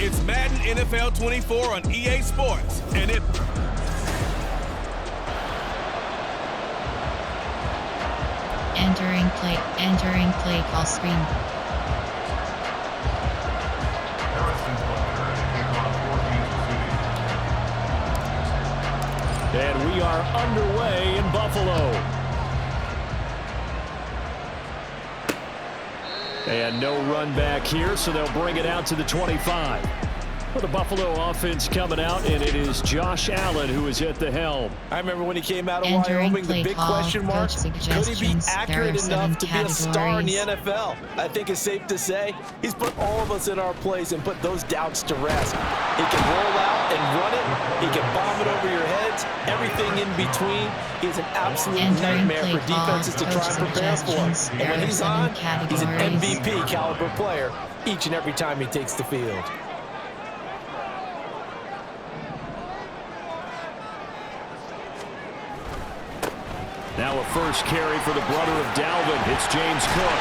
It's Madden NFL 24 on EA Sports, and it... Entering play call screen. And we are underway in Buffalo. And no run back here, so they'll bring it out to the 25. For the Buffalo offense coming out, and it is Josh Allen who is at the helm. I remember when he came out of Wyoming, the big question mark, could he be accurate enough to be a star in the NFL? I think it's safe to say he's put all of us in our place and put those doubts to rest. He can roll out and run it. He can bomb it over your heads. Everything in between. He's an absolute nightmare for defenses to try and prepare for. And when he's on, he's an MVP caliber player each and every time he takes the field. Now a first carry for the brother of Dalvin. It's James Cook.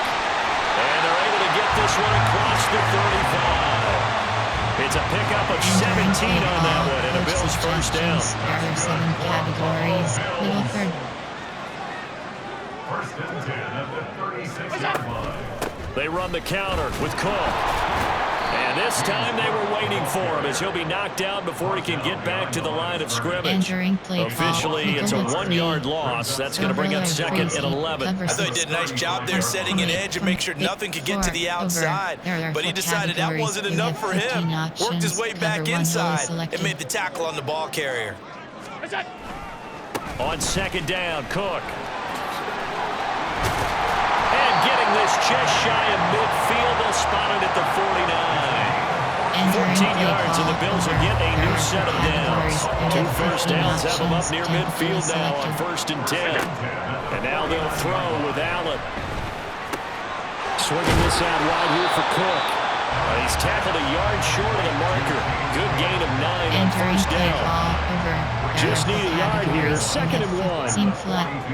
And they're able to get this one across the 35. It's a pickup of 17 on that one, and a Bills first down. There are 7 categories. Middle third. First and 10 at the 36-yard line. They run the counter with Cook. And this time they were waiting for him as he'll be knocked out before he can get back to the line of scrimmage. Officially, it's a 1-yard loss. That's going to bring up second and 11. I thought he did a nice job there setting an edge and make sure nothing could get to the outside. But he decided that wasn't enough for him. Worked his way back inside and made the tackle on the ball carrier. On second down, Cook. Getting this just shy of midfield, they'll spot it at the 49. 14 yards, and the Bills will get a new set of downs. 2 first downs have them up near midfield now on 1st and 10. And now they'll throw with Allen. Swinging this out wide here for Cook. He's tackled a yard short of the marker. Good gain of 9 on first down. Just need a yard here, 2nd and 1.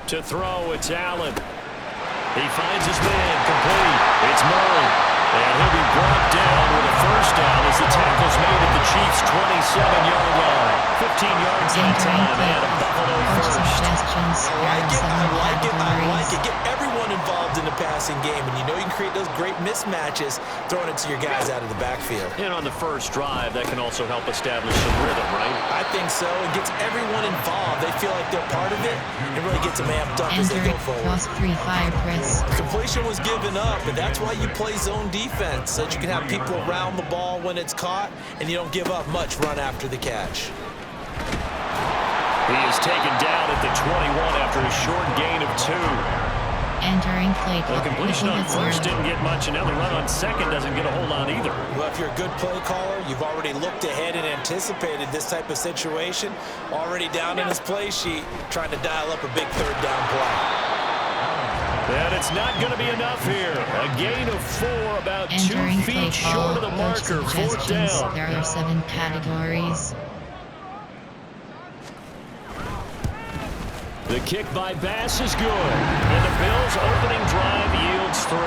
To throw, it's Allen. He finds his man, complete. It's Murray. And he'll be brought down with a first down as the tackle's made at the Chiefs' 27-yard line. 15 yards that time, and a Buffalo first. I like it. Get everyone involved in the passing game, and you know you can create those great mismatches throwing it to your guys out of the backfield. And on the first drive, that can also help establish some rhythm, right? I think so. It gets everyone involved. They feel like they're part of it. It really gets them amped up as they go forward. Completion was given up, but that's why you play zone defense, so that you can have people around the ball when it's caught, and you don't give up much run after the catch. He is taken down at the 21 after a short gain of 2. Entering play call. The completion on first didn't get much, and now the run on second doesn't get a whole lot either. Well, if you're a good play caller, you've already looked ahead and anticipated this type of situation. Already down in his play sheet, trying to dial up a big 3rd down play. And it's not going to be enough here. A gain of 4, about 2 feet short of the marker. 4th down. There are 7 categories. The kick by Bass is good. And the Bills' opening drive yields 3.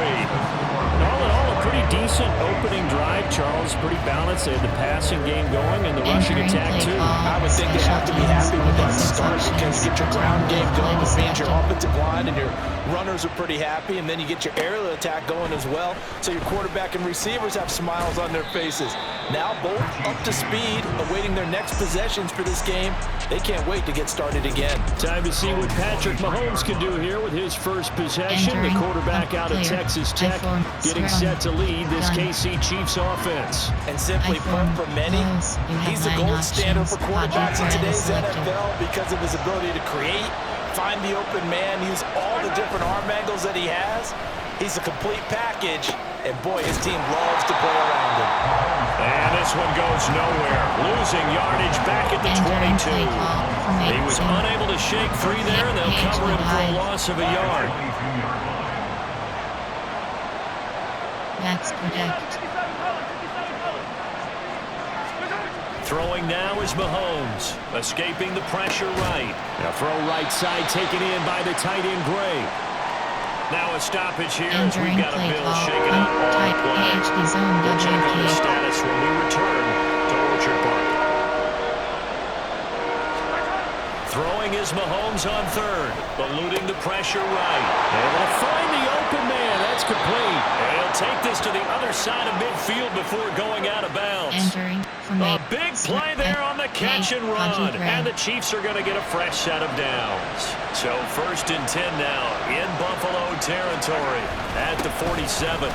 All in all, a pretty decent opening drive, Charles. Pretty balanced. They had the passing game going and the rushing attack, too. I would think they have to be happy with that start because you get your ground game going, which means your offensive line and your runners are pretty happy, and then you get your aerial attack going as well, so your quarterback and receivers have smiles on their faces. Now both up to speed, awaiting their next possessions for this game. They can't wait to get started again. Time to see what Patrick Mahomes can do here with his first possession. The quarterback out of Texas Tech getting set to lead this KC Chiefs offense. And simply put, for many, he's the gold standard for quarterbacks in today's NFL because of his ability to create, find the open man, use all the different arm angles that he has. He's a complete package, and boy, his team loves to play around him. And this one goes nowhere. Losing yardage back at the 22. He was unable to shake free there, and they'll cover him for a loss of a yard. Max protect. Throwing now is Mahomes, escaping the pressure right. A throw right side taken in by the tight end Gray. Now a stoppage here as Entering we've got a play bill call. shaken up on Type play. PhD zone We'll check on the WP. status when we return to Orchard Park. Throwing is Mahomes on third, eluding the pressure right. Able to find the open man. That's complete. And he'll take this to the other side of midfield before going out of bounds. Entering from A big play there on the catch and run. And the Chiefs are going to get a fresh set of downs. So 1st and 10 now in Buffalo territory at the 47.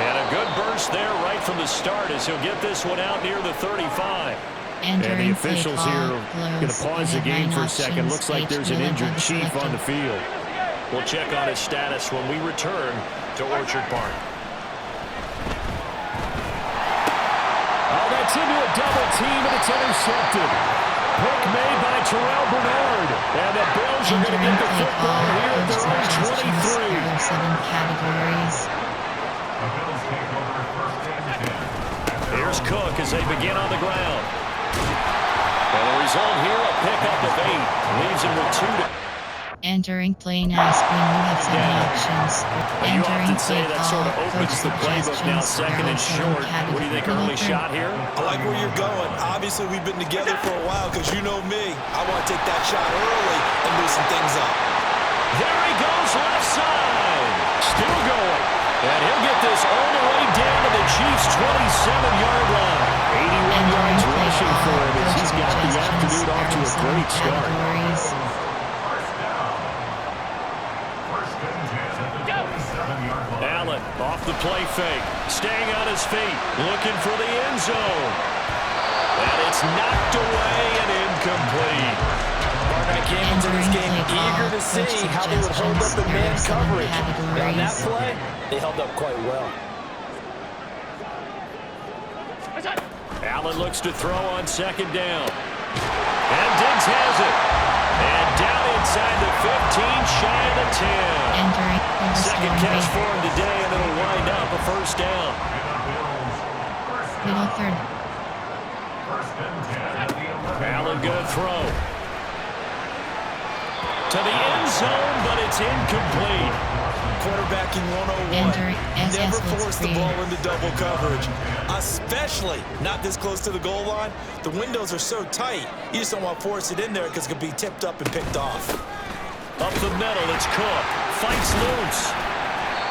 And a good burst there right from the start as he'll get this one out near the 35. And the officials here are going to pause the game for a second. Looks like there's an injured Chief on the field. We'll check on his status when we return to Orchard Park. Oh, that's into a double team, and it's intercepted. Pick made by Terrell Bernard. And the Bills are going to get the football here at their own 23. There are 7 categories. The Bills take over 1st and 10. Here's Cook as they begin on the ground. And the result here, a pickup of 8. Leaves him with 2 to... Entering play now screen, we have 7 options. You Entering often say play that call, sort of opens the playbook now, second and short. What do you think, early shot here? I like where you're going. Obviously, we've been together for a while because you know me. I want to take that shot early and loosen things up. There he goes, left side. Still going. And he'll get this all the way down to the Chiefs' 27-yard line. 81 yards rushing for him as he's got the afternoon off to a great start. Allen off the play fake, staying on his feet, looking for the end zone. And it's knocked away and incomplete. I came into this game eager to see how they would hold up in man coverage. And on that play, they held up quite well. Allen looks to throw on 2nd down. And Diggs has it. And down inside the 15, shy of the 10. Entering Second catch for him today, and it'll wind up a 1st down. middle third. Allen gonna throw. To the end zone, but it's incomplete. Quarterbacking 101. Never force the ball into double coverage, especially not this close to the goal line. The windows are so tight, you just don't want to force it in there because it could be tipped up and picked off. Up the middle, it's Cook. Fights loose.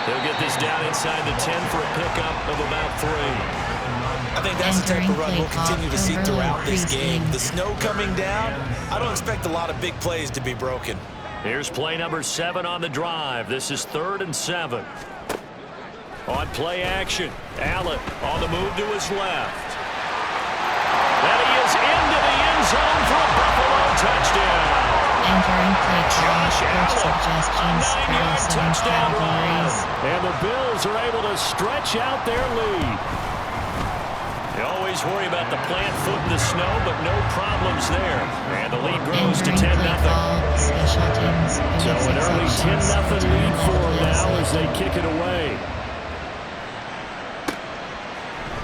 He'll get this down inside the 10 for a pickup of about 3. I think that's the type of run we'll continue to see throughout this game. The snow coming down, I don't expect a lot of big plays to be broken. Here's play number 7 on the drive. This is 3rd and 7. On play action, Allen on the move to his left. And he is into the end zone for a Buffalo touchdown. Entering play call, Josh Allen, suggestions, a 9-yard 7 touchdown run. categories. And the Bills are able to stretch out their lead. You always worry about the plant foot in the snow, but no problems there. And the lead grows to 10-0. So an early 10-0 lead for them now as they kick it away.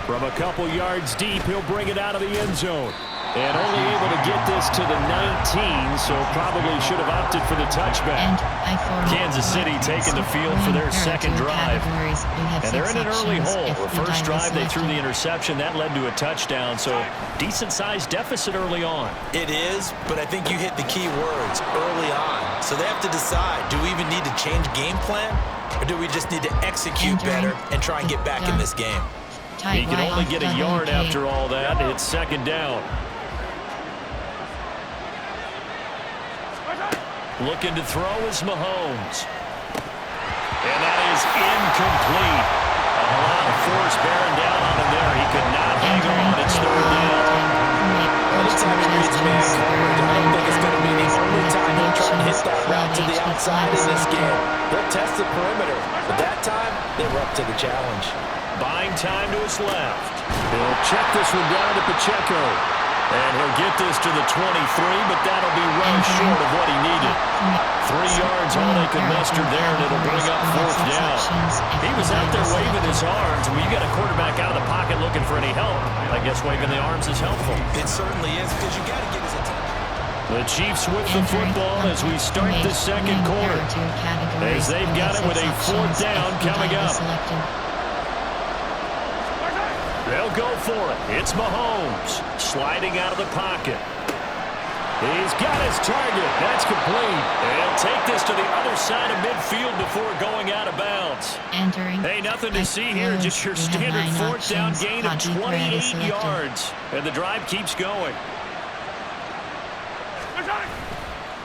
From a couple yards deep, he'll bring it out of the end zone. And only able to get this to the 19, so probably should have opted for the touchback. Kansas City taking the field for their 2nd drive. And they're in an early hole. The first drive, they threw the interception. That led to a touchdown, so decent-sized deficit early on. It is, but I think you hit the key words, early on. So they have to decide, do we even need to change game plan, or do we just need to execute better and try and get back in this game? He can only get a yard after all that. It's 2nd down. Looking to throw is Mahomes. And that is incomplete. A lot of force bearing down on him there. He could not hang on. It's 3rd down. Anytime he reads man coverage, I don't think it's going to be the only time he'll try and hit that route to the outside in this game. They'll test the perimeter, but that time, they were up to the challenge. Buying time to his left. He'll check this one down to Pacheco. And he'll get this to the 23, but that'll be run short of what he needed. 3 yards, all they could muster there, and it'll bring up 4th down. He was out there waving his arms. When you got a quarterback out of the pocket looking for any help, I guess waving the arms is helpful. It certainly is, because you got to get his attention. The Chiefs with the football as we start the second quarter. As they've got it with a fourth down coming up. They'll go for it. It's Mahomes sliding out of the pocket. He's got his target. That's complete. They'll take this to the other side of midfield before going out of bounds. Hey, nothing to see here. Just your standard fourth down gain of 28 yards. And the drive keeps going.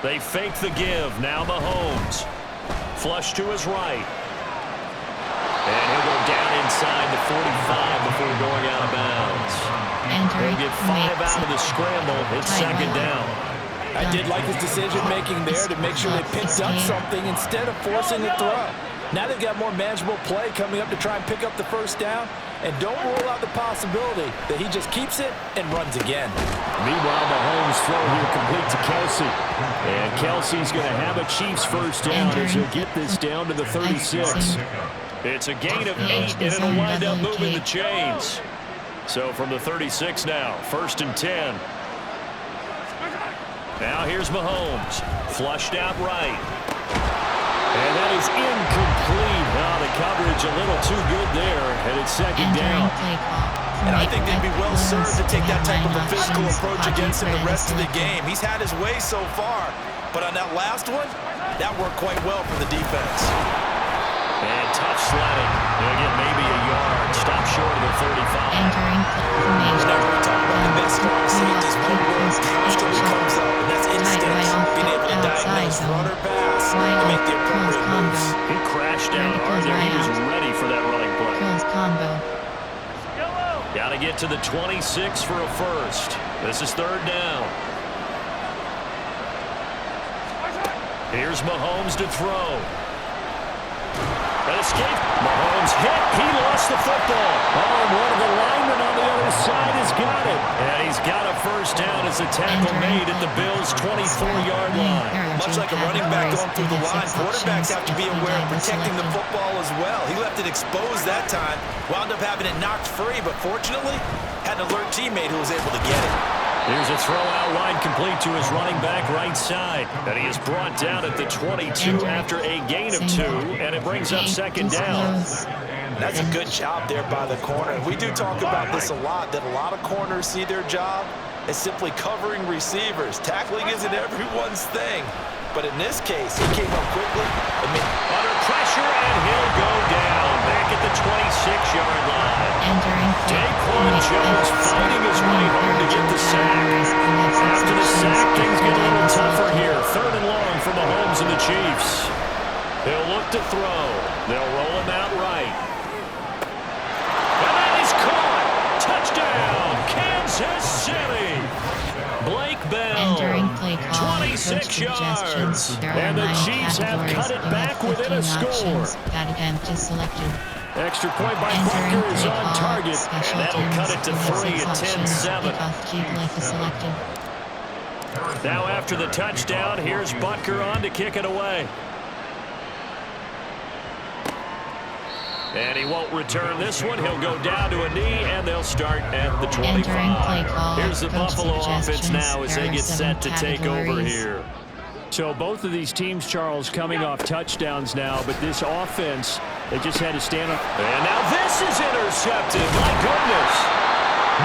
They fake the give. Now Mahomes. Flush to his right. And he'll go down inside the 45 before going out of bounds. They'll get 5 out of the scramble. It's second down. I did like his decision-making there to make sure they picked up something instead of forcing a throw. Now they've got more manageable play coming up to try and pick up the first down. And don't rule out the possibility that he just keeps it and runs again. Meanwhile, Mahomes throw here complete to Kelsey. And Kelsey's going to have a Chiefs first down as he'll get this down to the 36. It's a gain of 8, and it'll wind up moving the chains. So from the 36 now, 1st and 10. Now here's Mahomes. Flushed out right. And that is incomplete. Now the coverage a little too good there, and it's second down. And I think they'd be well served to take that type of a physical approach against him the rest of the game. He's had his way so far, but on that last one, that worked quite well for the defense. And tough sledding. They'll get maybe a yard. Stop short of the 35. Now we're talking about the best strong safeties. One word constantly comes up, and that's instincts. Being able to diagnose run or pass and make the appropriate moves. He crashed down hard there. He was ready for that running play. Got to get to the 26 for a first. This is third down. Here's Mahomes to throw. An escape. Mahomes hit. He lost the football. Oh, and one of the linemen on the other side has got it. And he's got a first down as the tackle made at the Bills' 24-yard line. Much like a running back going through the line, quarterbacks have to be aware of protecting the football as well. He left it exposed that time, wound up having it knocked free, but fortunately, had an alert teammate who was able to get it. Here's a throw out wide complete to his running back right side. And he is brought down at the 22 after a gain of 2, and it brings up second down. That's a good job there by the corner. We do talk about this a lot, that a lot of corners see their job as simply covering receivers. Tackling isn't everyone's thing. But in this case, he came up quickly. Under pressure, and he'll go down back at the 26-yard line. Daquan Jones fighting his way home to get the sack. After the sack, things get a little tougher here. Third and long for Mahomes and the Chiefs. They'll look to throw. They'll roll him out right. And that is caught. Touchdown, Kansas City. Blake Bell, 26 yards. And the Chiefs have cut it back within a score. Extra point by Butker is on target. And that'll cut it to 3 at 10-7. Now after the touchdown, here's Butker on to kick it away. And he won't return this one. He'll go down to a knee, and they'll start at the 25. Here's the Buffalo offense now as they get set to take over here. So both of these teams, Charles, coming off touchdowns now, but this offense, they just had to stand up. And now this is intercepted. My goodness.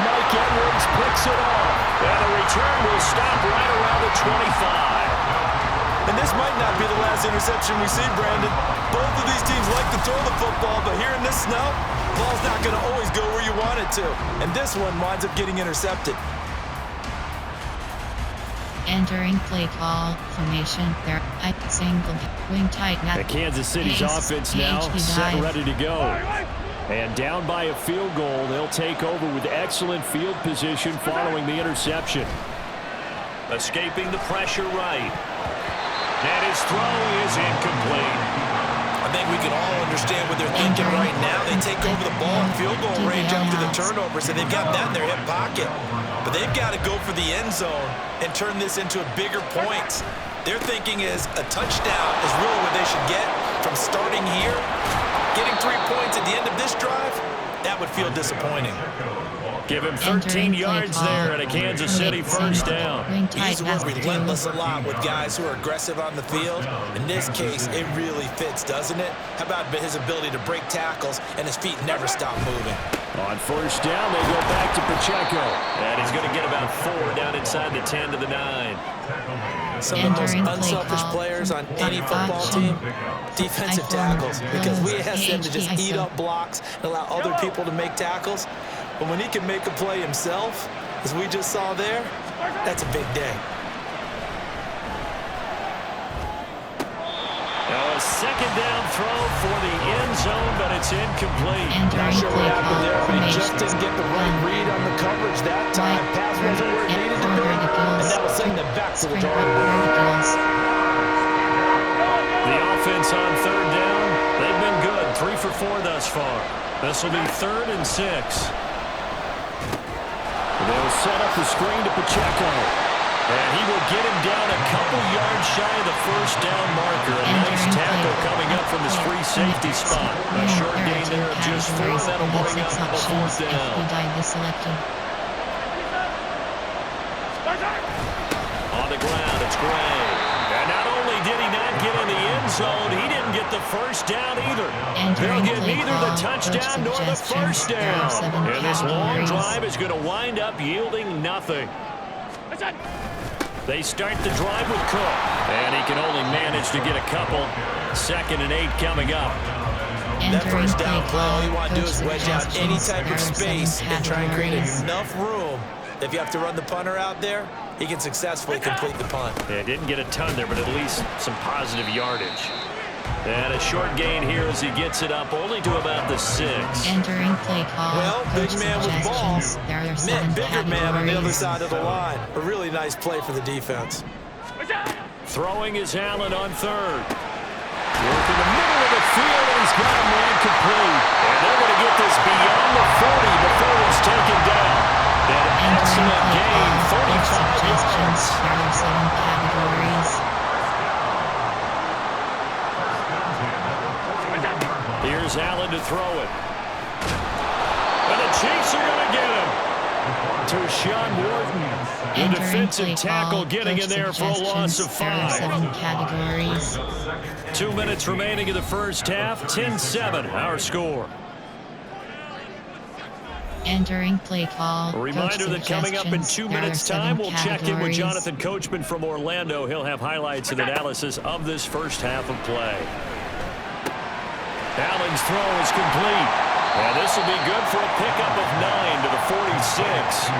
Mike Edwards picks it off. And the return will stop right around the 25. And this might not be the last interception we see, Brandon. Both of these teams like to throw the football, but here in this snow, the ball's not going to always go where you want it to. And this one winds up getting intercepted. Entering play call formation. There, single wing tight. The Kansas City's offense now set ready to go. And down by a field goal, they'll take over with excellent field position following the interception. Escaping the pressure right. And his throw is incomplete. I think we can all understand what they're thinking right now. They take over the ball in field goal range after the turnover, so they've got that in their hip pocket. But they've got to go for the end zone and turn this into a bigger point. Their thinking is a touchdown is really what they should get from starting here. Getting 3 points at the end of this drive, that would feel disappointing. Give him 13 yards there and a Kansas City first down. He's worked relentless a lot with guys who are aggressive on the field. In this case, it really fits, doesn't it? How about his ability to break tackles and his feet never stop moving? On first down, they go back to Pacheco. And he's going to get about 4 down inside the 10 to the 9. Some of the most unselfish players on any football team, defensive tackles, because we ask them to just eat up blocks and allow other people to make tackles. But when he can make a play himself, as we just saw there, that's a big day. Now a second down throw for the end zone, but it's incomplete. Not sure what happened there, but he just didn't get the right read on the coverage that time. Pass wasn't where it needed to be, and that will send them back to the drawing board. The offense on third down, they've been good. 3 for 4 thus far. This will be 3rd and 6. They'll set up the screen to Pacheco. And he will get him down a couple yards shy of the first down marker. A nice tackle coming up from his free safety spot. A short gain there of just 4. That'll bring up a 4th down. On the ground, it's Gray. And not only did he not get in the end zone, he didn't get the first down either. They'll get neither the touchdown nor the first down. And this long drive is going to wind up yielding nothing. They start the drive with Cook. And he can only manage to get a couple. 2nd and 8 coming up. That first down play, all you want to do is wedge out any type of space and try and create enough room. If you have to run the punter out there, he can successfully complete the punt. Yeah, didn't get a ton there, but at least some positive yardage. And a short gain here as he gets it up only to about the 6. Entering play call. Well, big man with ball met bigger man on the other side of the line. A really nice play for the defense. Throwing is Allen on 3rd. Working the middle of the field, and he's got a man complete. And they're going to get this beyond the 40 before it's taken down. An excellent gain, 45 yards. There are 7 categories. Here's Allen to throw it. And the Chiefs are going to get him. To Sean Wharton. The defensive tackle getting in there for a loss of 5. 7 categories. 2 minutes remaining in the first half. 10-7, our score. Entering play call. A reminder that coming up in 2 minutes' time, we'll check in with Jonathan Coachman from Orlando. He'll have highlights and analysis of this first half of play. Allen's throw is complete. And this will be good for a pickup of 9 to the 46.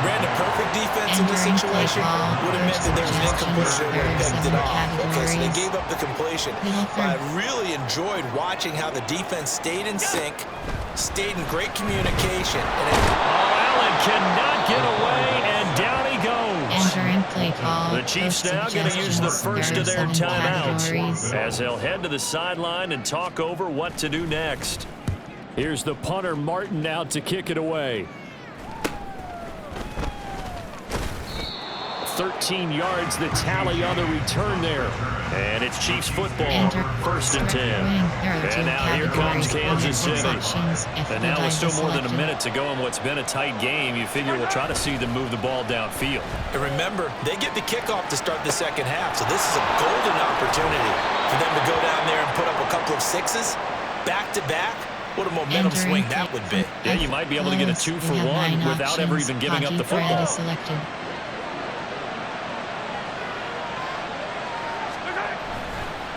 Ran a perfect defense in this situation. Would have meant that there was an incompletion and would have picked it off. Okay, so they gave up the completion. But I really enjoyed watching how the defense stayed in sync, stayed in great communication. Allen cannot get away, and down he goes. Entering play call. The Chiefs now going to use the first of their timeouts as they'll head to the sideline and talk over what to do next. Here's the punter, Martin, out to kick it away. 13 yards, the tally on the return there. And it's Chiefs football, 1st and 10. And now here comes Kansas City. And now with still more than a minute to go in what's been a tight game, you figure we'll try to see them move the ball downfield. And remember, they get the kickoff to start the second half, so this is a golden opportunity for them to go down there and put up a couple of 6s back-to-back. What a momentum swing that would be. Yeah, you might be able to get a 2-for-1 without ever even giving up the football.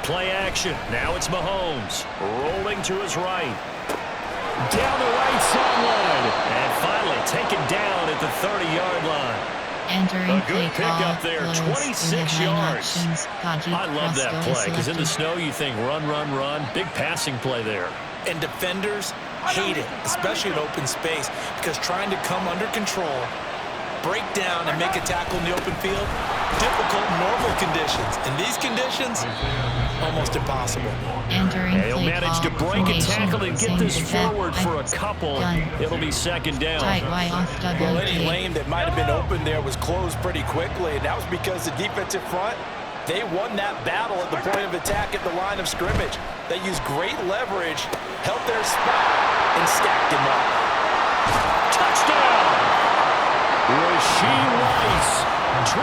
Play action. Now it's Mahomes. Rolling to his right. Down the right sideline. And finally taken down at the 30-yard line. A good pickup there, 26 yards. I love that play because in the snow you think run, run, run. Big passing play there. And defenders hate it, especially in open space, because trying to come under control, break down, and make a tackle in the open field, difficult in normal conditions. In these conditions, almost impossible. He'll manage to break a tackle and get this forward for a couple. It'll be 2nd down. Well, any lane that might have been open there was closed pretty quickly, and that was because the defensive front, they won that battle at the point of attack at the line of scrimmage. They used great leverage, held their spot, and stacked him up. Touchdown! 28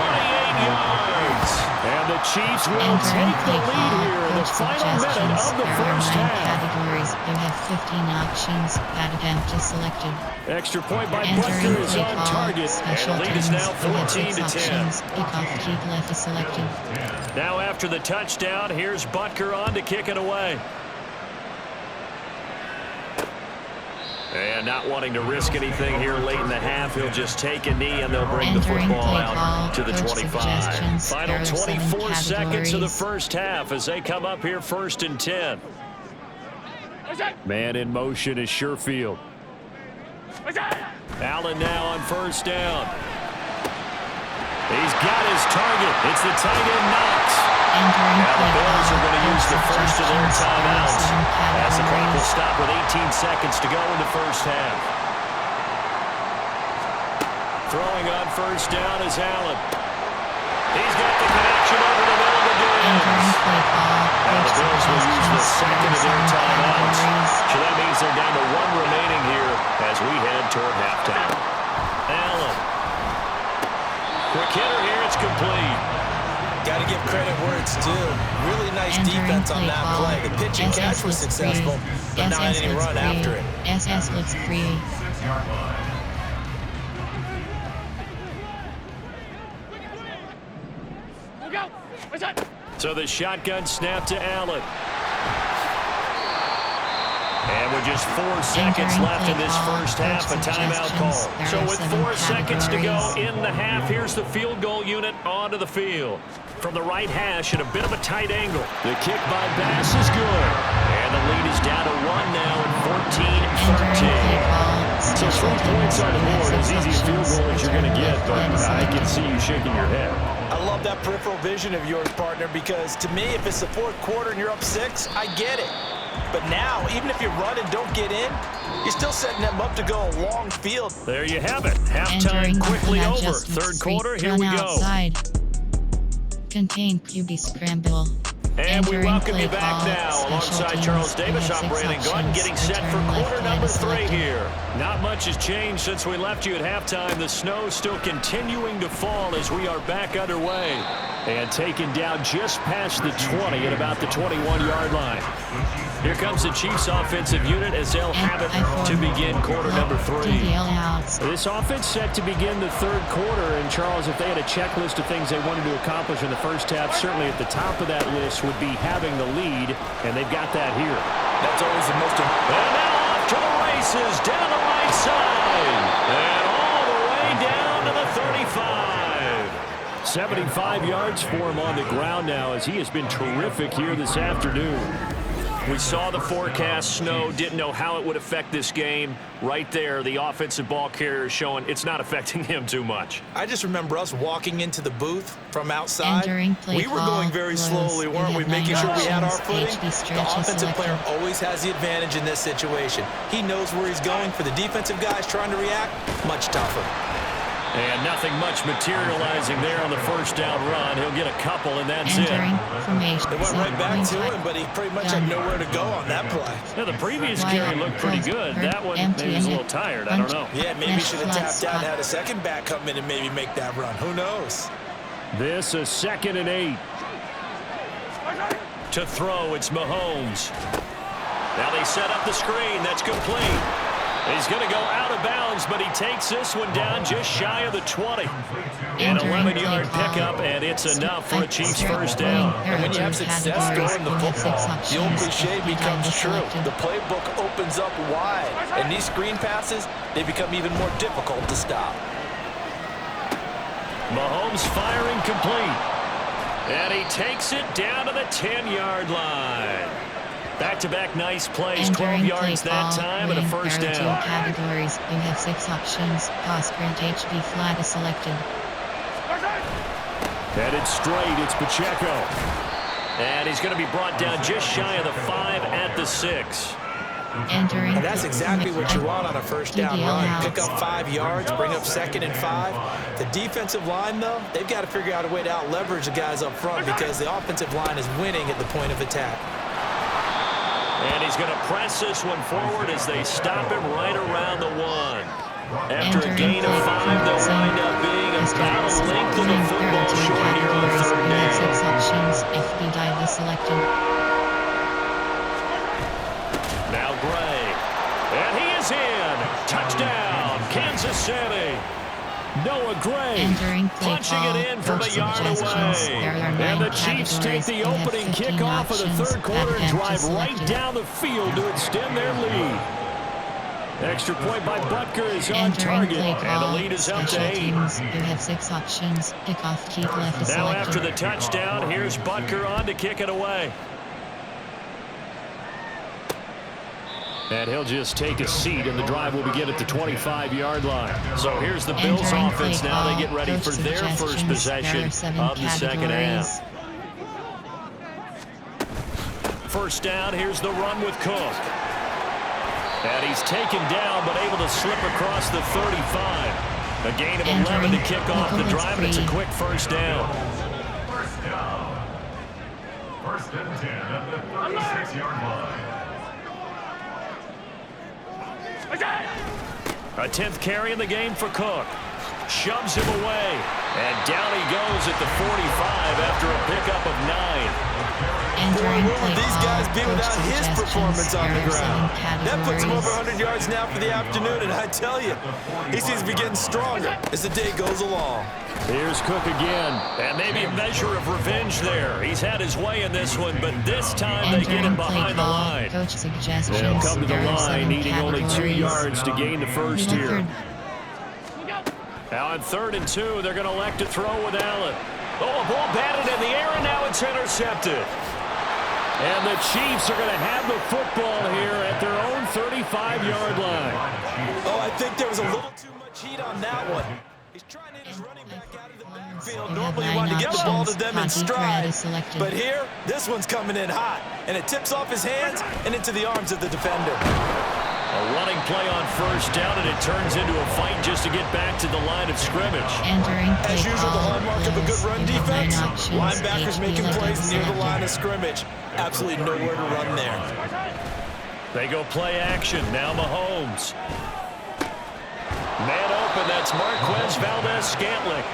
yards. And the Chiefs will take the lead here in the final minute of the first half. Categories. You have 15 options. Attempt is selected. Extra point by Butker is on target. And the lead is now 14-10. Kickoff kick left is selected. Now after the touchdown, here's Butker on to kick it away. And not wanting to risk anything here late in the half, he'll just take a knee and they'll bring the football out to the 25. Final 24 seconds of the first half as they come up here 1st and 10. Man in motion is Sherfield. Allen now on 1st down. He's got his target. It's the tight end Knox. Now the Bills are going to use the first of their timeouts as the clock will stop with 18 seconds to go in the first half. Throwing on 1st down is Allen. He's got the connection over the middle to Diggs. Now the Bills will use the second of their timeouts. So that means they're down to 1 remaining here as we head toward halftime. Allen. Quick hitter here. It's complete. Got to give credit where it's due. Really nice defense on that play. The pitch and catch was successful, but not any run after it. SS looks free. 6-yard line. So the shotgun snap to Allen. And with just 4 seconds left in this first half, a timeout call. So with 4 seconds to go in the half, here's the field goal unit onto the field. From the right hash at a bit of a tight angle. The kick by Bass is good. And the lead is down to 1 now at 14-13. So 3 points on the board is as easy a field goal as you're going to get, but I can see you shaking your head. I love that peripheral vision of yours, partner, because to me, if it's the 4th quarter and you're up 6, I get it. But now, even if you run and don't get in, you're still setting them up to go a long field. There you have it. Halftime quickly over. 3rd quarter, here we go. Contain QB scramble. And we welcome you back now. Alongside Charles Davis, I'm Brandon Gunn, getting set for quarter number 3 here. Not much has changed since we left you at halftime. The snow still continuing to fall as we are back underway. And taken down just past the 20 at about the 21-yard line. Here comes the Chiefs offensive unit as they'll have it to begin quarter number 3. This offense set to begin the 3rd quarter, and Charles, if they had a checklist of things they wanted to accomplish in the first half, certainly at the top of that list would be having the lead, and they've got that here. That's always the most important. And now off to the races, down the right side, and all the way down to the 35. 75 yards for him on the ground now as he has been terrific here this afternoon. We saw the forecast snow, didn't know how it would affect this game. Right there, the offensive ball carrier is showing it's not affecting him too much. I just remember us walking into the booth from outside. We were call, going very slowly, weren't we? Making sure we had our footing. The offensive player always has the advantage in this situation. He knows where he's going. For the defensive guys trying to react, much tougher. And nothing much materializing there on the 1st down run. He'll get a couple, and that's it. They went right back to him, but he pretty much had nowhere to go on that play. Yeah, the previous carry looked pretty good. That one, maybe he was a little tired. I don't know. Yeah, maybe he should have tapped out and had a second back come in and maybe make that run. Who knows? This is 2nd and 8. To throw, it's Mahomes. Now they set up the screen. That's complete. He's going to go out of bounds, but he takes this one down just shy of the 20. An 11-yard pickup, and it's enough for a Chiefs 1st down. And when you have success throwing the football, the old cliche becomes true. The playbook opens up wide, and these screen passes, they become even more difficult to stop. Mahomes firing complete. And he takes it down to the 10-yard line. Back-to-back nice plays, 12 yards that time, and a 1st down. Categories. You have 6 options. Pass, sprint, HB, flat is selected. Headed straight, it's Pacheco. And he's going to be brought down just shy of the 5 at the 6. And that's exactly what you want on a 1st down run. Pick up 5 yards, bring up 2nd and 5. The defensive line, though, they've got to figure out a way to out-leverage the guys up front because the offensive line is winning at the point of attack. And he's going to press this one forward as they stop him right around the 1. After a gain of 5, they'll wind up being about a length of the football short here on third down. 6 options, FB selected. Now Gray, and he is in. Touchdown, Kansas City. Noah Gray punching it in from a yard away. And the Chiefs take the opening kickoff of the third quarter and drive right down the field to extend their lead. Extra point by Butker is on target, and the lead is up to 8. You have 6 options. Kickoff, keep left is Now selected. after the touchdown, here's Butker on to kick it away. And he'll just take a seat, and the drive will begin at the 25-yard line. So here's the Bills offense now. They get ready for their first possession of the second half. First down, here's the run with Cook. And he's taken down, but able to slip across the 35. A gain of 11 to kick off the drive, and it's a quick first down. First down. First and 10 at the 36-yard line. A 10th carry in the game for Cook. Shoves him away. And down he goes at the 45 after a pickup of 9. Boy, where would these guys be without his performance on the ground? That puts him over 100 yards now for the afternoon, and I tell you, he seems to be getting stronger as the day goes along. Here's Cook again. And maybe a measure of revenge there. He's had his way in this one, but this time they get him behind the line. Coach suggestions. They'll come to the line, needing only 2 yards to gain the first here. Now on 3rd and 2, they're going to elect to throw with Allen. Oh, a ball batted in the air, and now it's intercepted. And the Chiefs are going to have the football here at their own 35-yard line. Oh, I think there was a little too much heat on that one. He's trying to hit his running back out of the backfield. Normally you want to get the ball to them in stride. But here, this one's coming in hot. And it tips off his hands and into the arms of the defender. A running play on first down, and it turns into a fight just to get back to the line of scrimmage. As usual, the hallmark of a good run defense, linebackers making plays near the line of scrimmage. Absolutely nowhere to run there. They go play action. Now Mahomes. Man open, that's Marquez Valdez-Scantling.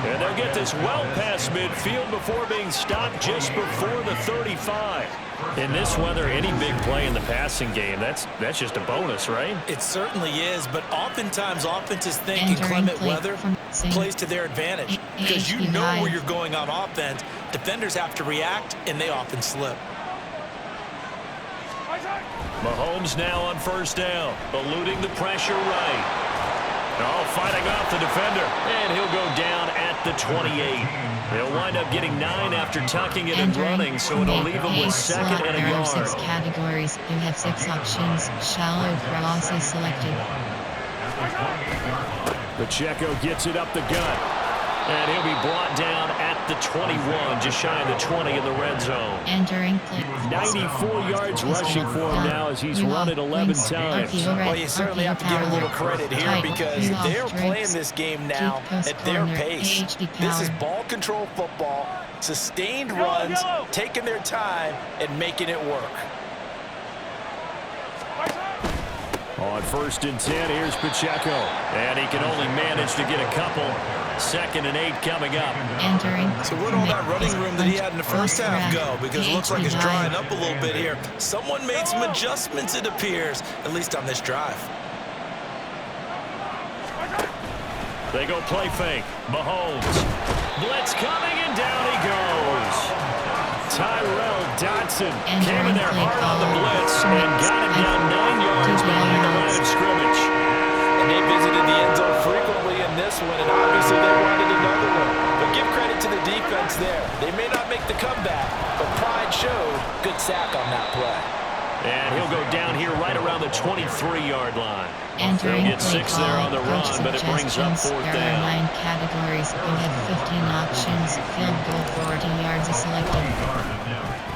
And they'll get this well past midfield before being stopped just before the 35. In this weather, any big play in the passing game, that's just a bonus, right? It certainly is, but oftentimes offenses think inclement weather plays to their advantage. Because you know where you're going on offense. Defenders have to react, and they often slip. Mahomes now on first down, eluding the pressure right. Oh, fighting off the defender, and he'll go down at the 28. He'll wind up getting 9 after tucking it and running, so it'll leave him with 2nd and a yard. 6 categories. You have 6 options. Shallow cross is selected. Pacheco gets it up the gut. And he'll be brought down at the 21, just shy of the 20 in the red zone. 94 yards rushing for him now as he's run it 11 times. Well, you certainly have to give a little credit here because they're playing this game now at their pace. This is ball control football, sustained runs, taking their time, and making it work. On 1st and 10, here's Pacheco. And he can only manage to get a couple. 2nd and 8 coming up. So where'd all that running room that he had in the first half go? Because it looks like it's drying up a little bit here. Someone made some adjustments, it appears, at least on this drive. They go play fake. Mahomes. Blitz coming, and down he goes. Tyrell Dodson came in there hard on the blitz and got him down 9 yards behind the line of scrimmage. And they visited the end zone frequently in this one, and obviously they wanted another one. But give credit to the defense there. They may not make the comeback, but pride showed. Good sack on that play. And he'll go down here right around the 23-yard line. They'll get 6 there on the run, but it brings up 4th down. There are 9 categories. You have 15 options. Field goal 40 yards is selected.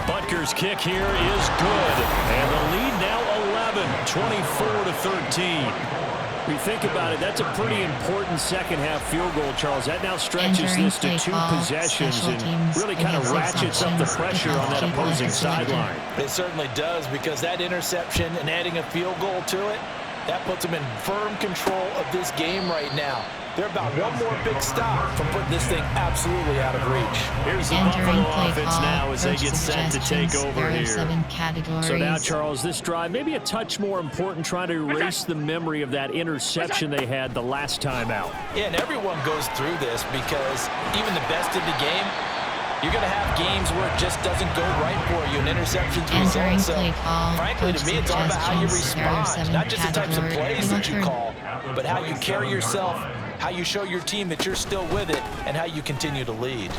Butker's kick here is good. And the lead now 11, 24-13. If you think about it, that's a pretty important second-half field goal, Charles. That now stretches this to 2 possessions and really kind of ratchets up the pressure on that opposing sideline. It certainly does, because that interception and adding a field goal to it, That puts them in firm control of this game right now. They're about one more big stop from putting this thing absolutely out of reach. Here's the Buffalo offense now as they get set to take over here. So now, Charles, this drive maybe a touch more important, trying to erase the memory of that interception they had the last time out. Yeah, and everyone goes through this because even the best in the game, you're going to have games where it just doesn't go right for you, and interceptions result. So, frankly, to me, it's all about how you respond, not just the types of plays that you call, but how you carry yourself, how you show your team that you're still with it, and how you continue to lead.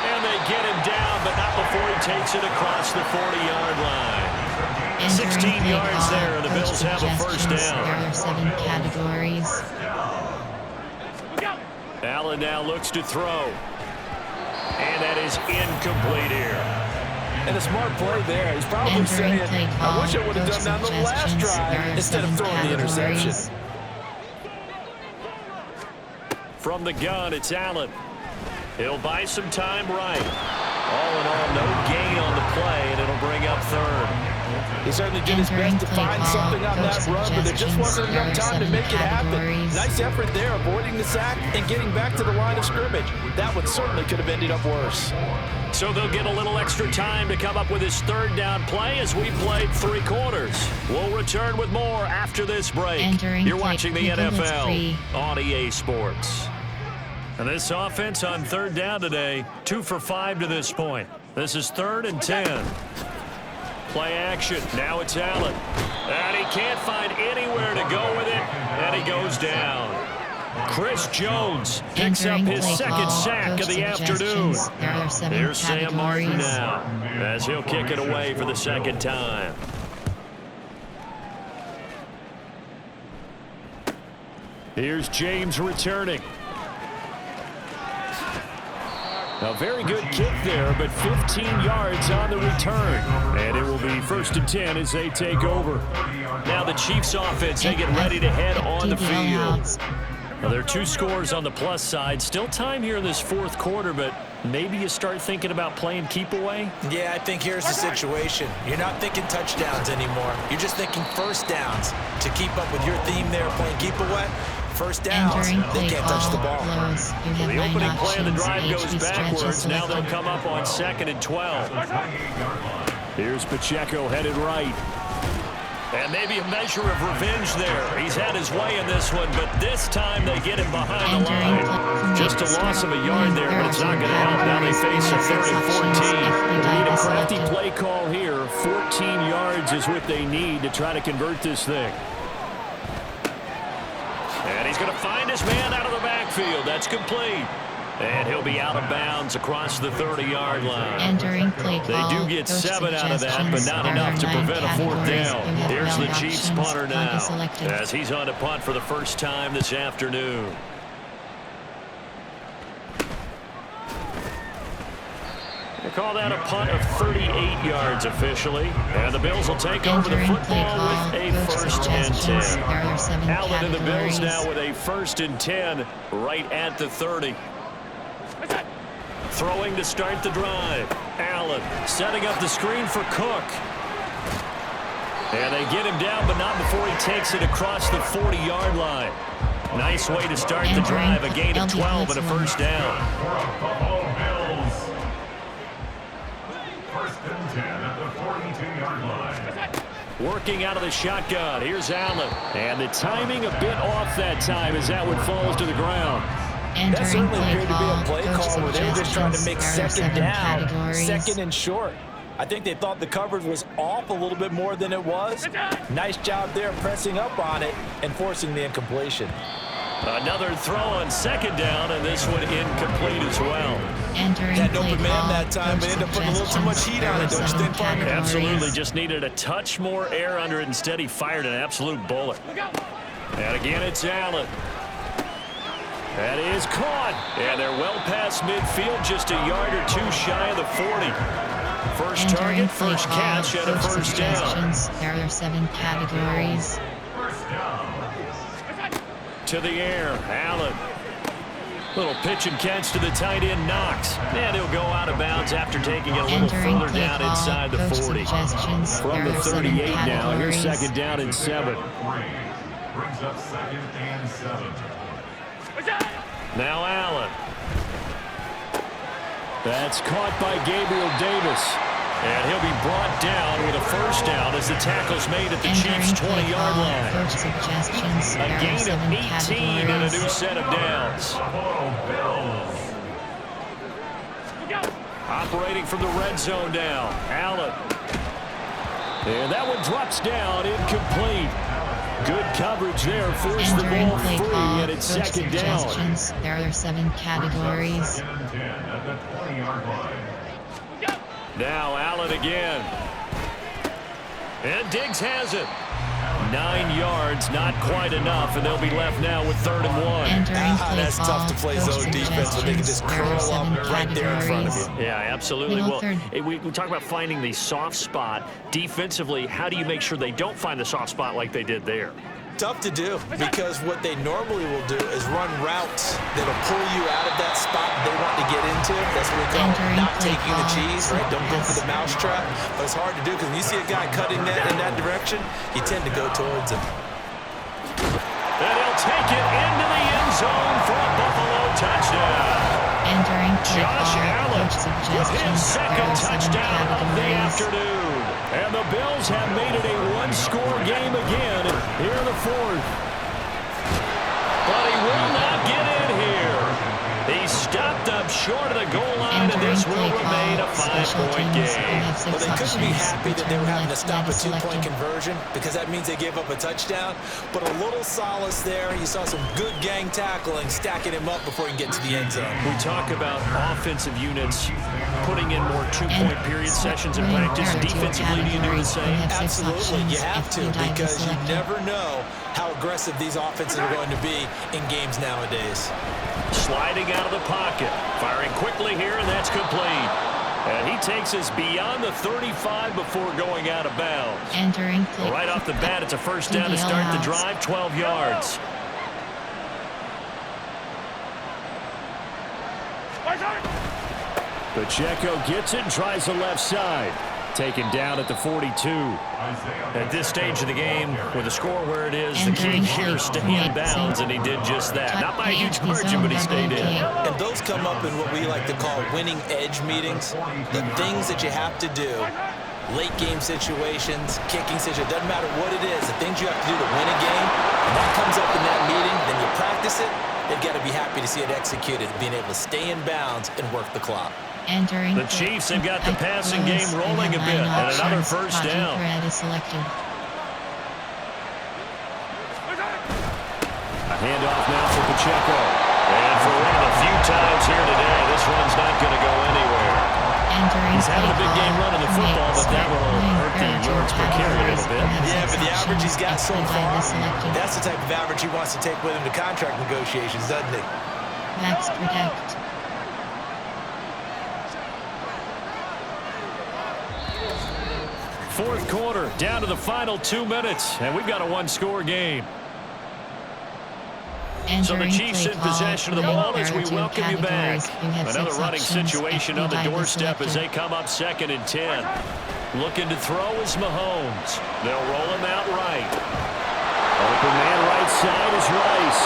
And they get him down, but not before he takes it across the 40-yard line. 16 yards there, and the Bills have a first down. There are 7 categories. Allen now looks to throw. And that is incomplete here. And a smart play there. He's probably saying, I wish I would have done that on the last drive instead of throwing the interception. From the gun, it's Allen. He'll buy some time right. All in all, no gain on the play, and it'll bring up third. He certainly did his best to find something on that run, but there just wasn't enough time to make it happen. Nice effort there, avoiding the sack and getting back to the line of scrimmage. That one certainly could have ended up worse. So they'll get a little extra time to come up with his third down play as we played 3 quarters. We'll return with more after this break. You're watching the NFL on EA Sports. And this offense on third down today, 2 for 5 to this point. This is 3rd and 10. Play action. Now it's Allen. And he can't find anywhere to go with it. And he goes down. Chris Jones picks up his second sack of the afternoon. Here's Sam Martin now as he'll kick it away for the second time. Here's James returning. A very good kick there, but 15 yards on the return. And it will be 1st and 10 as they take over. Now the Chiefs offense, they get ready to head on the field. Now there are 2 scores on the plus side. Still time here in this 4th quarter, but maybe you start thinking about playing keep away? Yeah, I think here's the situation. You're not thinking touchdowns anymore. You're just thinking first downs. To keep up with your theme there, playing keep away, first downs, they can't touch the ball. Well, the opening play of the drive goes backwards. Now they'll come up on 2nd and 12. Here's Pacheco headed right. And maybe a measure of revenge there. He's had his way in this one, but this time they get him behind the line. Just a loss of a yard there, but it's not going to help. Now they face a 3rd and 14. They need a crafty play call here. 14 yards is what they need to try to convert this thing. And he's going to find his man out of the backfield. That's complete. And he'll be out of bounds across the 30-yard line. They do get 7 out of that, but not enough to prevent a 4th down. Here's the Chiefs punter now as he's on to punt for the first time this afternoon. They call that a punt of 38 yards officially. And the Bills will take over the football with a 1st and 10. Allen and the Bills now with a 1st and 10 right at the 30. Throwing to start the drive. Allen setting up the screen for Cook. And they get him down, but not before he takes it across the 40-yard line. Nice way to start the drive. A gain of 12 and a first down. First and 10 at the 42-yard line. Working out of the shotgun. Here's Allen. And the timing a bit off that time as that one falls to the ground. That certainly appeared to be a play call where they were just trying to make 2nd down, 2nd and short. I think they thought the coverage was off a little bit more than it was. Nice job there pressing up on it and forcing the incompletion. Another throw on 2nd down, and this one incomplete as well. Had an open man that time, but ended up putting a little too much heat on it, don't you think, Parker? Absolutely, just needed a touch more air under it. Instead, he fired an absolute bullet. And again, it's Allen. That is caught. And they're well past midfield, just a yard or 2 shy of the 40. First target, first catch, and a first down. There are 7 categories. First down. To the air, Allen. Little pitch and catch to the tight end, Knox. And he'll go out of bounds after taking it a little further down inside the 40. From the 38 now, here's second down and 7. Brings up 2nd and 7. Now Allen. That's caught by Gabriel Davis. And he'll be brought down with a first down as the tackle's made at the Chiefs' 20-yard line. A gain of 18 and a new set of downs. Operating from the red zone now. Allen. And that one drops down, incomplete. Good coverage there, forced the ball free, and it's second down. There are 7 categories. 2nd and 10 at the 20-yard line. Now Allen again. And Diggs has it. 9 yards, not quite enough, and they'll be left now with 3rd and 1. That's tough to play zone defense when they can just curl up right there in front of you. Yeah, absolutely. Well, we talk about finding the soft spot. Defensively, how do you make sure they don't find the soft spot like they did there? Tough to do, because what they normally will do is run routes that'll pull you out of that spot they want to get into. That's what we call not taking the cheese, right? Don't go for the mousetrap. But it's hard to do because when you see a guy cutting that in that direction, you tend to go towards him. And he'll take it into the end zone for a Buffalo touchdown. Josh Allen with his second touchdown of the afternoon. And the Bills have made it a one-score game again here in the 4th. But he will not get in here. He stopped up short of the goal line, and this will remain a 5-point game. Well, they couldn't be happy that they were having to stop a 2-point conversion because that means they gave up a touchdown. But a little solace there. You saw some good gang tackling, stacking him up before he can get to the end zone. We talk about offensive units putting in more 2-point period sessions in practice. Defensively, do you do the same? Absolutely. You have to, because you never know how aggressive these offenses are going to be in games nowadays. Sliding out of the pocket. Firing quickly here, and that's complete. And he takes us beyond the 35 before going out of bounds. Right off the bat, it's a first down to start the drive, 12 yards. Pacheco gets it and tries the left side. Taken down at the 42. At this stage of the game, with the score where it is, the key here is stay in bounds, and he did just that. Not by a huge margin, but he stayed in. And those come up in what we like to call winning edge meetings. The things that you have to do, late game situations, kicking situations, doesn't matter what it is, the things you have to do to win a game, when that comes up in that meeting, then you practice it, they've got to be happy to see it executed, being able to stay in bounds and work the clock. The Chiefs have got the passing game rolling a bit, and another first down. A handoff now for Pacheco. And for one of the few times here today, this one's not going to go anywhere. He's having a big game running the football, but that will hurt the yards per carry a little bit. Yeah, but the average he's got so far, that's the type of average he wants to take with him to contract negotiations, doesn't he? Max Protect. Fourth quarter, down to the final 2 minutes, and we've got a one-score game. So the Chiefs in possession of the ball as we welcome you back. Another running situation on the doorstep as they come up 2nd and 10. Looking to throw is Mahomes. They'll roll him out right. Open man right side is Rice.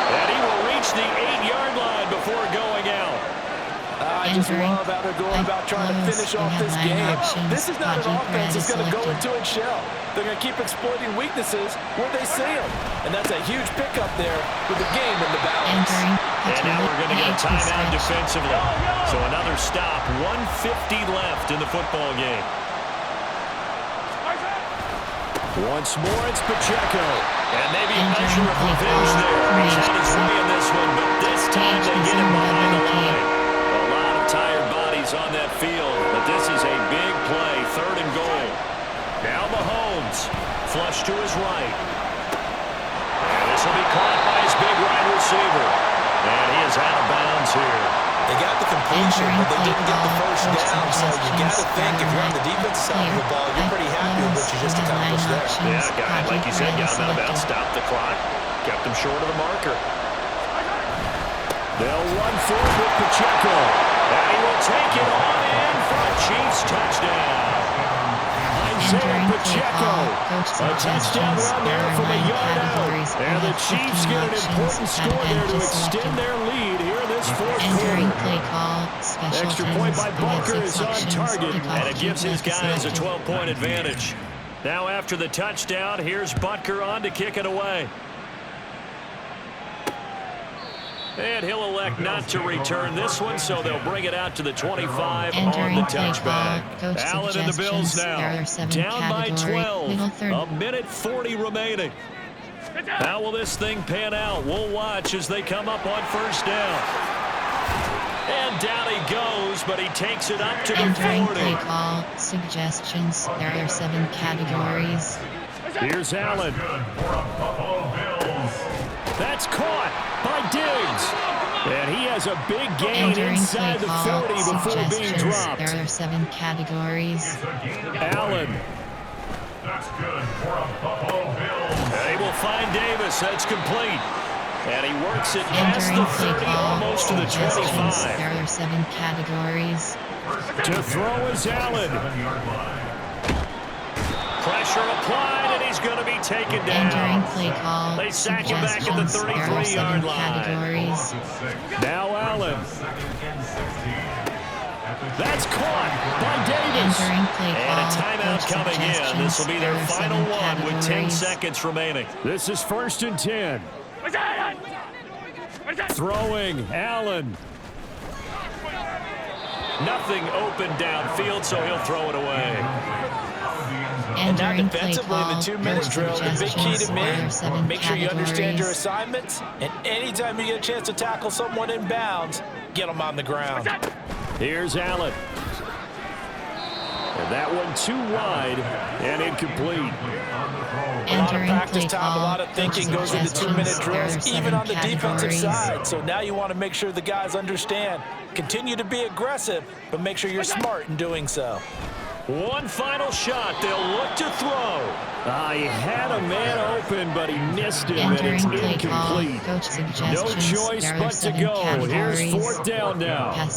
And he will reach the 8-yard line before going out. I just love how they're going about trying to finish off this game. This is not an offense that's going to go into its shell. They're going to keep exploiting weaknesses where they see them. And that's a huge pickup there with the game in the balance. And now we're going to get a timeout defensively. So another stop, 1:50 left in the football game. Once more, it's Pacheco. And maybe a measure of revenge there. He shot his way in this one, but this time they get him behind the line. A lot of tired bodies on that field, but this is a big play, 3rd and goal. Now Mahomes, flush to his right. And this will be caught by his big wide receiver. And he is out of bounds here. They got the completion, but they didn't get the first down, so you got to think if you're on the defensive side of the ball, you're pretty happy with what you just accomplished there. Yeah, guy, like you said, got him out of bounds, stopped the clock, kept him short of the marker. They'll run forward with Pacheco. And he will take it on in for a Chiefs touchdown. Isaiah Pacheco. A touchdown run there from a yard out. And the Chiefs get an important score there to extend their lead here in this fourth quarter. Play call, special Extra point by Bunker is on target. And it gives his guys a 12-point advantage. Now after the touchdown, here's Butker on to kick it away. And he'll elect not to return this one, so they'll bring it out to the 25 on the touchback. Allen and the Bills now down by 12. A minute 40 remaining. How will this thing pan out? We'll watch as they come up on first down. And down he goes, but he takes it up to the 40. Entering play call, suggestions, there are 7 categories. Here's Allen. That's caught by Diggs. And he has a big gain inside the 40 before being dropped. There are 7 categories. Allen. That's good for a Buffalo Bills. They will find Davis. That's complete. And he works it past the 30, almost to the 25. There are 7 categories. To throw is Allen. Pressure applied, and he's going to be taken down. Entering play call, they sack him back at the 33-yard line. Now Allen. That's caught by Davis. And a timeout coming in. This will be their final one with 10 seconds remaining. This is 1st and 10. Throwing, Allen. Nothing open downfield, so he'll throw it away. And now defensively in the 2-minute drill, the big key to me, make sure you understand your assignments, and anytime you get a chance to tackle someone in bounds, get them on the ground. Here's Allen. And that one too wide and incomplete. A lot of practice time, a lot of thinking goes into 2-minute drills, even on the defensive side. So now you want to make sure the guys understand. Continue to be aggressive, but make sure you're smart in doing so. One final shot. They'll look to throw. He had a man open, but he missed him, and it's incomplete. No choice but to go. Here's 4th down now.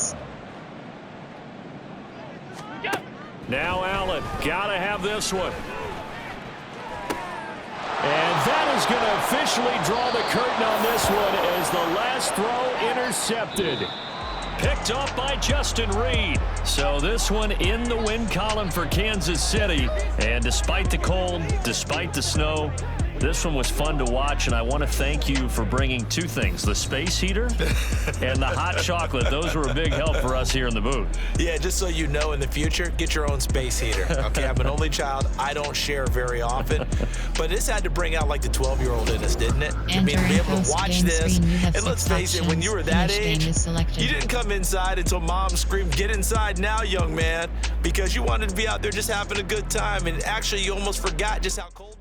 Now Allen, gotta have this one. And that is going to officially draw the curtain on this one as the last throw intercepted. Picked up by Justin Reed. So this one in the win column for Kansas City. And despite the cold, despite the snow, this one was fun to watch, and I want to thank you for bringing 2 things, the space heater and the hot chocolate. Those were a big help for us here in the booth. Yeah, just so you know, in the future, get your own space heater. Okay, I'm an only child. I don't share very often. But this had to bring out, like, the 12-year-old in us, didn't it? I mean, to be able to watch this, and let's face it, when you were that age, you didn't come inside until Mom screamed, "Get inside now, young man," because you wanted to be out there just having a good time, and actually you almost forgot just how cold